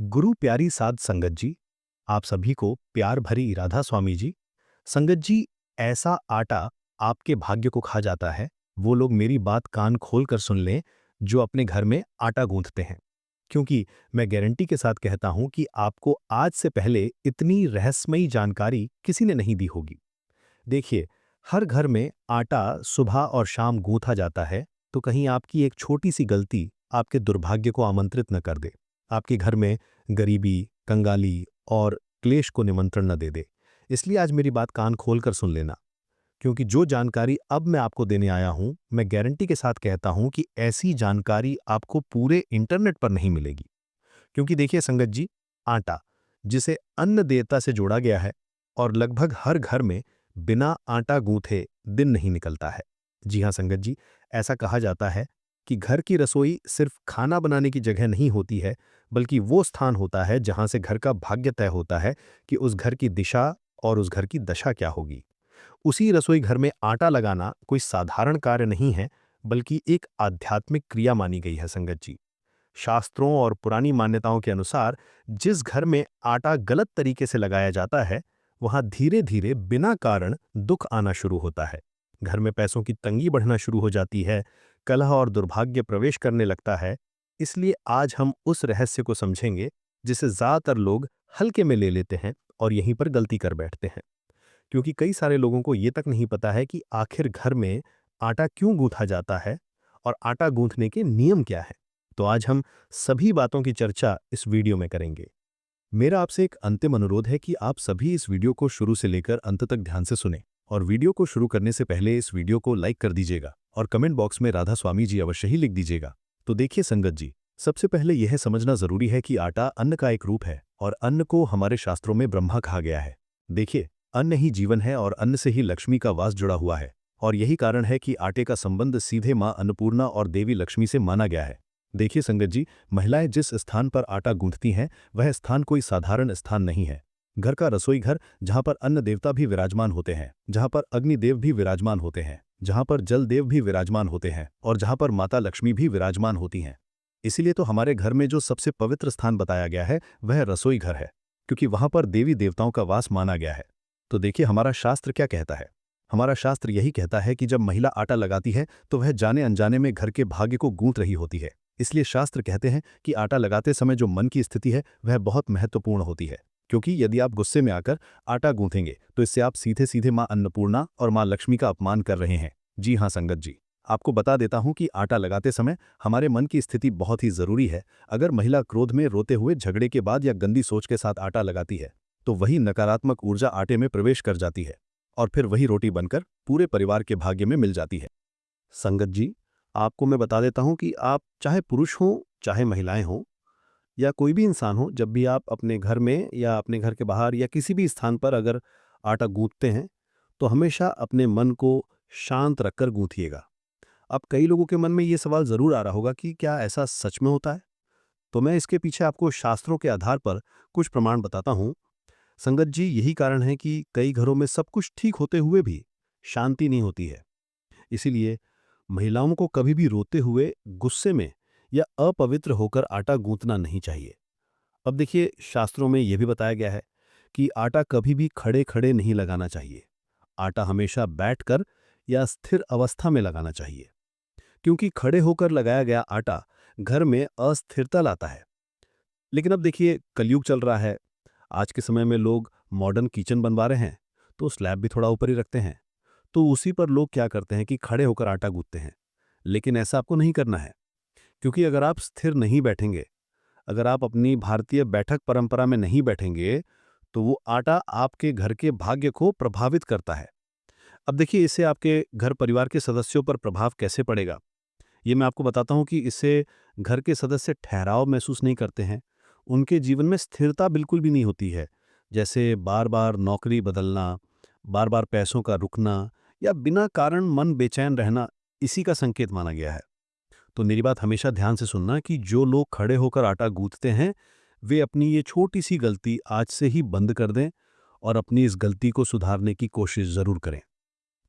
गुरु प्यारी साध संगत जी, आप सभी को प्यार भरी राधा स्वामी जी। संगत जी, ऐसा आटा आपके भाग्य को खा जाता है, वो लोग मेरी बात कान खोल कर सुन लें, जो अपने घर में आटा गूंथते हैं। क्योंकि मैं गारंटी के साथ कहता हूं कि आपको आज से पहले इतनी रहस्यमयी जानकारी किसी ने नहीं दी होगी। देखिए, हर घर में आटा सुबह और शाम गूंथा जाता है, तो कहीं आपकी एक छोटी सी गलती आपके दुर्भाग्य को आमंत्रित न कर दे, आपके घर में गरीबी, कंगाली और क्लेश को निमंत्रण न दे दे। इसलिए आज मेरी बात कान खोल कर सुन लेना, क्योंकि जो जानकारी अब मैं आपको देने आया हूं, मैं गारंटी के साथ कहता हूं कि ऐसी जानकारी आपको पूरे इंटरनेट पर नहीं मिलेगी। क्योंकि देखिए संगत जी, आटा, जिसे अन्न देवता से जोड़ा गया है, और लगभग हर घर में बिना आटा गूंथे दिन नहीं निकलता है। जी हाँ संगत जी, ऐसा कहा जाता है कि घर की रसोई सिर्फ खाना बनाने की जगह नहीं होती है, बल्कि वो स्थान होता है जहां से घर का भाग्य तय होता है कि उस घर की दिशा और उस घर की दशा क्या होगी। उसी रसोई घर में आटा लगाना कोई साधारण कार्य नहीं है, बल्कि एक आध्यात्मिक क्रिया मानी गई है संगत जी। शास्त्रों और पुरानी मान्यताओं के अनुसार जिस घर में आटा गलत तरीके से लगाया जाता है, वहां धीरे धीरे बिना कारण दुख आना शुरू होता है। घर में पैसों की तंगी बढ़ना शुरू हो जाती है, कलह और दुर्भाग्य प्रवेश करने लगता है। इसलिए आज हम उस रहस्य को समझेंगे जिसे ज्यादातर लोग हल्के में ले लेते हैं और यहीं पर गलती कर बैठते हैं। क्योंकि कई सारे लोगों को ये तक नहीं पता है कि आखिर घर में आटा क्यों गूंथा जाता है और आटा गूंथने के नियम क्या है। तो आज हम सभी बातों की चर्चा इस वीडियो में करेंगे। मेरा आपसे एक अंतिम अनुरोध है कि आप सभी इस वीडियो को शुरू से लेकर अंत तक ध्यान से सुनें, और वीडियो को शुरू करने से पहले इस वीडियो को लाइक कर दीजिएगा और कमेंट बॉक्स में राधा स्वामी जी अवश्य ही लिख दीजिएगा। तो देखिए संगत जी, सबसे पहले यह समझना जरूरी है कि आटा अन्न का एक रूप है, और अन्न को हमारे शास्त्रों में ब्रह्मा कहा गया है। देखिए, अन्न ही जीवन है और अन्न से ही लक्ष्मी का वास जुड़ा हुआ है, और यही कारण है कि आटे का संबंध सीधे मां अन्नपूर्णा और देवी लक्ष्मी से माना गया है। देखिए संगत जी, महिलाएं जिस स्थान पर आटा गूंथती हैं, वह स्थान कोई साधारण स्थान नहीं है। घर का रसोई घर, जहां पर अन्न देवता भी विराजमान होते हैं, जहां पर अग्निदेव भी विराजमान होते हैं, जहां पर जल देव भी विराजमान होते हैं, और जहां पर माता लक्ष्मी भी विराजमान होती हैं। इसीलिए तो हमारे घर में जो सबसे पवित्र स्थान बताया गया है, वह रसोई घर है, क्योंकि वहां पर देवी देवताओं का वास माना गया है। तो देखिए हमारा शास्त्र क्या कहता है। हमारा शास्त्र यही कहता है कि जब महिला आटा लगाती है, तो वह जाने अनजाने में घर के भाग्य को गूंथ रही होती है। इसलिए शास्त्र कहते हैं कि आटा लगाते समय जो मन की स्थिति है, वह बहुत महत्वपूर्ण होती है। क्योंकि यदि आप गुस्से में आकर आटा गूंथेंगे, तो इससे आप सीधे सीधे मां अन्नपूर्णा और मां लक्ष्मी का अपमान कर रहे हैं। जी हाँ संगत जी, आपको बता देता हूं कि आटा लगाते समय हमारे मन की स्थिति बहुत ही जरूरी है। अगर महिला क्रोध में रोते हुए झगड़े के बाद या गंदी सोच के साथ आटा लगाती है, तो वही नकारात्मक ऊर्जा आटे में प्रवेश कर जाती है, और फिर वही रोटी बनकर पूरे परिवार के भाग्य में मिल जाती है। संगत जी, आपको मैं बता देता हूं कि आप चाहे पुरुष हों, चाहे महिलाएं हों, या कोई भी इंसान हो, जब भी आप अपने घर में या अपने घर के बाहर या किसी भी स्थान पर अगर आटा गूंथते हैं, तो हमेशा अपने मन को शांत रखकर गूंथिएगा। अब कई लोगों के मन में ये सवाल जरूर आ रहा होगा कि क्या ऐसा सच में होता है? तो मैं इसके पीछे आपको शास्त्रों के आधार पर कुछ प्रमाण बताता हूं। संगत जी, यही कारण है कि कई घरों में सब कुछ ठीक होते हुए भी शांति नहीं होती है। इसीलिए महिलाओं को कभी भी रोते हुए, गुस्से में या अपवित्र होकर आटा गूंथना नहीं चाहिए। अब देखिए, शास्त्रों में यह भी बताया गया है कि आटा कभी भी खड़े खड़े नहीं लगाना चाहिए। आटा हमेशा बैठकर या स्थिर अवस्था में लगाना चाहिए, क्योंकि खड़े होकर लगाया गया आटा घर में अस्थिरता लाता है। लेकिन अब देखिए, कलयुग चल रहा है। आज के समय में लोग मॉडर्न किचन बनवा रहे हैं, तो स्लैब भी थोड़ा ऊपर ही रखते हैं। तो उसी पर लोग क्या करते हैं कि खड़े होकर आटा गूंथते हैं। लेकिन ऐसा आपको नहीं करना है, क्योंकि अगर आप स्थिर नहीं बैठेंगे, अगर आप अपनी भारतीय बैठक परंपरा में नहीं बैठेंगे, तो वो आटा आपके घर के भाग्य को प्रभावित करता है। अब देखिए, इससे आपके घर परिवार के सदस्यों पर प्रभाव कैसे पड़ेगा, ये मैं आपको बताता हूँ कि इससे घर के सदस्य ठहराव महसूस नहीं करते हैं। उनके जीवन में स्थिरता बिल्कुल भी नहीं होती है। जैसे बार बार नौकरी बदलना, बार बार पैसों का रुकना, या बिना कारण मन बेचैन रहना, इसी का संकेत माना गया है। तो मेरी बात हमेशा ध्यान से सुनना कि जो लोग खड़े होकर आटा गूंथते हैं, वे अपनी ये छोटी सी गलती आज से ही बंद कर दें, और अपनी इस गलती को सुधारने की कोशिश जरूर करें।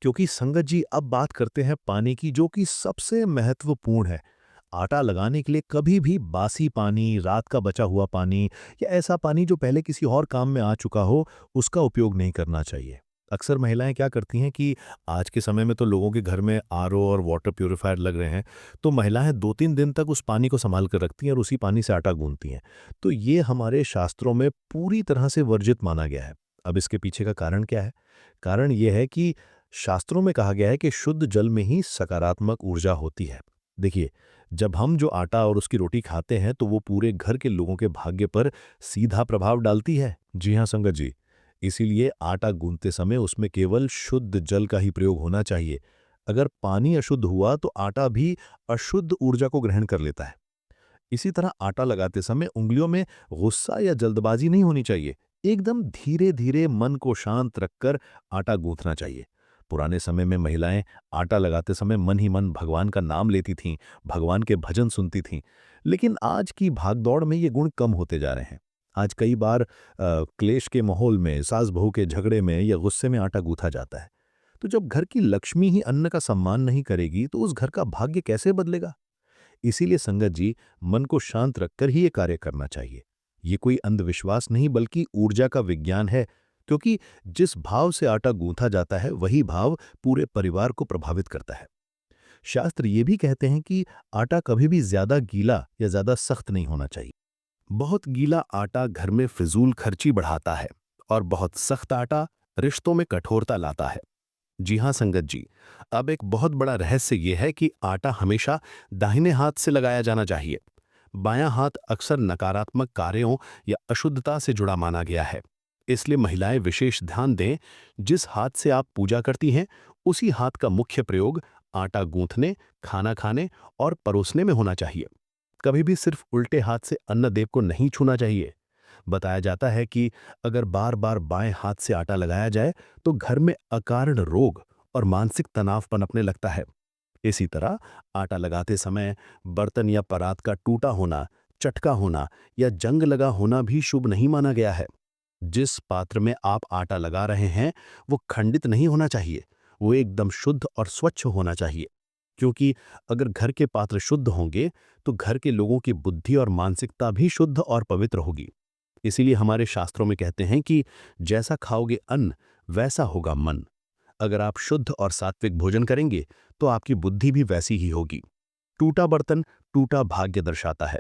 क्योंकि संगत जी, अब बात करते हैं पानी की, जो कि सबसे महत्वपूर्ण है। आटा लगाने के लिए कभी भी बासी पानी, रात का बचा हुआ पानी या ऐसा पानी जो पहले किसी और काम में आ चुका हो, उसका उपयोग नहीं करना चाहिए। अक्सर महिलाएं क्या करती हैं कि आज के समय में तो लोगों के घर में आरओ और वाटर प्यूरिफायर लग रहे हैं, तो महिलाएं 2-3 दिन तक उस पानी को संभाल कर रखती हैं और उसी पानी से आटा गूंथती हैं। तो ये हमारे शास्त्रों में पूरी तरह से वर्जित माना गया है। अब इसके पीछे का कारण क्या है? कारण ये है कि शास्त्रों में कहा गया है कि शुद्ध जल में ही सकारात्मक ऊर्जा होती है। देखिए, जब हम जो आटा और उसकी रोटी खाते हैं तो वो पूरे घर के लोगों के भाग्य पर सीधा प्रभाव डालती है। जी हाँ संगत जी, इसीलिए आटा गूंथते समय उसमें केवल शुद्ध जल का ही प्रयोग होना चाहिए। अगर पानी अशुद्ध हुआ तो आटा भी अशुद्ध ऊर्जा को ग्रहण कर लेता है। इसी तरह आटा लगाते समय उंगलियों में गुस्सा या जल्दबाजी नहीं होनी चाहिए। एकदम धीरे धीरे मन को शांत रखकर आटा गूंथना चाहिए। पुराने समय में महिलाएं आटा लगाते समय मन ही मन भगवान का नाम लेती थीं, भगवान के भजन सुनती थीं। लेकिन आज की भागदौड़ में ये गुण कम होते जा रहे हैं। आज कई बार क्लेश के माहौल में, सास बहू के झगड़े में या गुस्से में आटा गूंथा जाता है। तो जब घर की लक्ष्मी ही अन्न का सम्मान नहीं करेगी तो उस घर का भाग्य कैसे बदलेगा? इसीलिए संगत जी, मन को शांत रखकर ही ये कार्य करना चाहिए। ये कोई अंधविश्वास नहीं बल्कि ऊर्जा का विज्ञान है, क्योंकि जिस भाव से आटा गूंथा जाता है वही भाव पूरे परिवार को प्रभावित करता है। शास्त्र ये भी कहते हैं कि आटा कभी भी ज्यादा गीला या ज्यादा सख्त नहीं होना चाहिए। बहुत गीला आटा घर में फिजूल खर्ची बढ़ाता है और बहुत सख्त आटा रिश्तों में कठोरता लाता है। जी हाँ संगत जी, अब एक बहुत बड़ा रहस्य यह है कि आटा हमेशा दाहिने हाथ से लगाया जाना चाहिए। बायां हाथ अक्सर नकारात्मक कार्यों या अशुद्धता से जुड़ा माना गया है। इसलिए महिलाएं विशेष ध्यान दें, जिस हाथ से आप पूजा करती हैं उसी हाथ का मुख्य प्रयोग आटा गूंथने, खाना खाने और परोसने में होना चाहिए। कभी भी सिर्फ उल्टे हाथ से अन्न देव को नहीं छूना चाहिए। बताया जाता है कि अगर बार बार बाएं हाथ से आटा लगाया जाए तो घर में अकारण रोग और मानसिक तनाव पनपने लगता है। इसी तरह आटा लगाते समय बर्तन या परात का टूटा होना, चटका होना या जंग लगा होना भी शुभ नहीं माना गया है। जिस पात्र में आप आटा लगा रहे हैं वो खंडित नहीं होना चाहिए, वो एकदम शुद्ध और स्वच्छ होना चाहिए। क्योंकि अगर घर के पात्र शुद्ध होंगे तो घर के लोगों की बुद्धि और मानसिकता भी शुद्ध और पवित्र होगी। इसीलिए हमारे शास्त्रों में कहते हैं कि जैसा खाओगे अन्न वैसा होगा मन। अगर आप शुद्ध और सात्विक भोजन करेंगे तो आपकी बुद्धि भी वैसी ही होगी। टूटा बर्तन टूटा भाग्य दर्शाता है।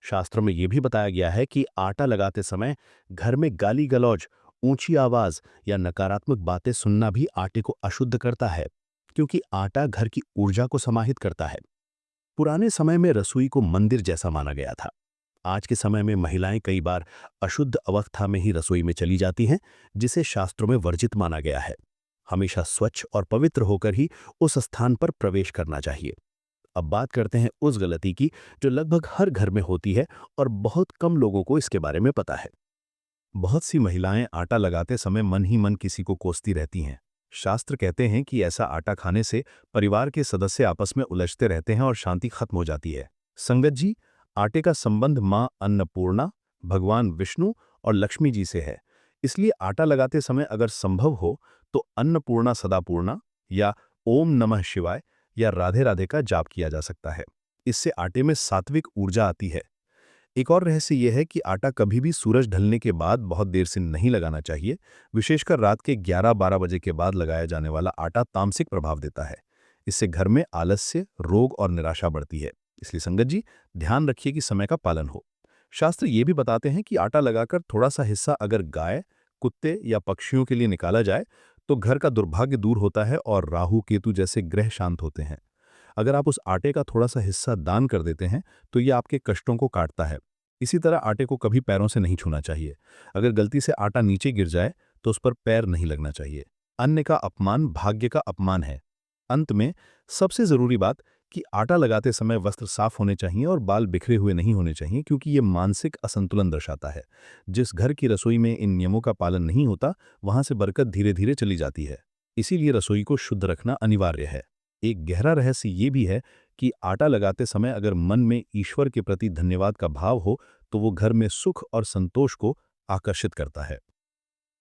शास्त्रों में यह भी बताया गया है कि आटा लगाते समय घर में गाली गलौज, ऊंची आवाज या नकारात्मक बातें सुनना भी आटे को अशुद्ध करता है, क्योंकि आटा घर की ऊर्जा को समाहित करता है। पुराने समय में रसोई को मंदिर जैसा माना गया था। आज के समय में महिलाएं कई बार अशुद्ध अवस्था में ही रसोई में चली जाती हैं, जिसे शास्त्रों में वर्जित माना गया है। हमेशा स्वच्छ और पवित्र होकर ही उस स्थान पर प्रवेश करना चाहिए। अब बात करते हैं उस गलती की जो लगभग हर घर में होती है और बहुत कम लोगों को इसके बारे में पता है। बहुत सी महिलाएं आटा लगाते समय मन ही मन किसी को कोसती रहती हैं। शास्त्र कहते हैं कि ऐसा आटा खाने से परिवार के सदस्य आपस में उलझते रहते हैं और शांति खत्म हो जाती है। संगत जी, आटे का संबंध मां अन्नपूर्णा, भगवान विष्णु और लक्ष्मी जी से है। इसलिए आटा लगाते समय अगर संभव हो तो अन्नपूर्णा सदापूर्णा या ओम नमः शिवाय या राधे राधे का जाप किया जा सकता है। इससे आटे में सात्विक ऊर्जा आती है। एक और रहस्य यह है कि आटा कभी भी सूरज ढलने के बाद बहुत देर से नहीं लगाना चाहिए। विशेषकर रात के 11-12 बजे के बाद लगाया जाने वाला आटा तामसिक प्रभाव देता है। इससे घर में आलस्य, रोग और निराशा बढ़ती है। इसलिए संगत जी, ध्यान रखिए कि समय का पालन हो। शास्त्र ये भी बताते हैं कि आटा लगाकर थोड़ा सा हिस्सा अगर गाय, कुत्ते या पक्षियों के लिए निकाला जाए तो घर का दुर्भाग्य दूर होता है और राहु केतु जैसे ग्रह शांत होते हैं। अगर आप उस आटे का थोड़ा सा हिस्सा दान कर देते हैं तो ये आपके कष्टों को काटता है। इसी तरह आटे को कभी पैरों से नहीं छूना चाहिए। अगर गलती से आटा नीचे गिर जाए तो उस पर पैर नहीं लगना चाहिए। अन्न का अपमान भाग्य का अपमान है। अंत में सबसे जरूरी बात कि आटा लगाते समय वस्त्र साफ होने चाहिए और बाल बिखरे हुए नहीं होने चाहिए, क्योंकि ये मानसिक असंतुलन दर्शाता है। जिस घर की रसोई में इन नियमों का पालन नहीं होता वहां से बरकत धीरे धीरे चली जाती है। इसीलिए रसोई को शुद्ध रखना अनिवार्य है। एक गहरा रहस्य ये भी है कि आटा लगाते समय अगर मन में ईश्वर के प्रति धन्यवाद का भाव हो तो वो घर में सुख और संतोष को आकर्षित करता है।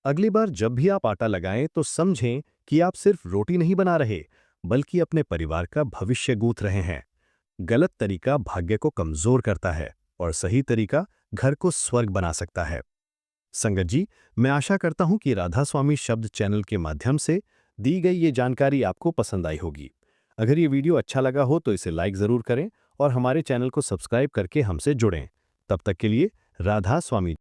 अगली बार जब भी आप आटा लगाएं तो समझें कि आप सिर्फ रोटी नहीं बना रहे, बल्कि अपने परिवार का भविष्य गूंथ रहे हैं। गलत तरीका भाग्य को कमजोर करता है और सही तरीका घर को स्वर्ग बना सकता है। संगत जी, मैं आशा करता हूं कि राधा स्वामी शब्द चैनल के माध्यम से दी गई ये जानकारी आपको पसंद आई होगी। अगर ये वीडियो अच्छा लगा हो तो इसे लाइक जरूर करें और हमारे चैनल को सब्सक्राइब करके हमसे जुड़ें। तब तक के लिए राधा स्वामी।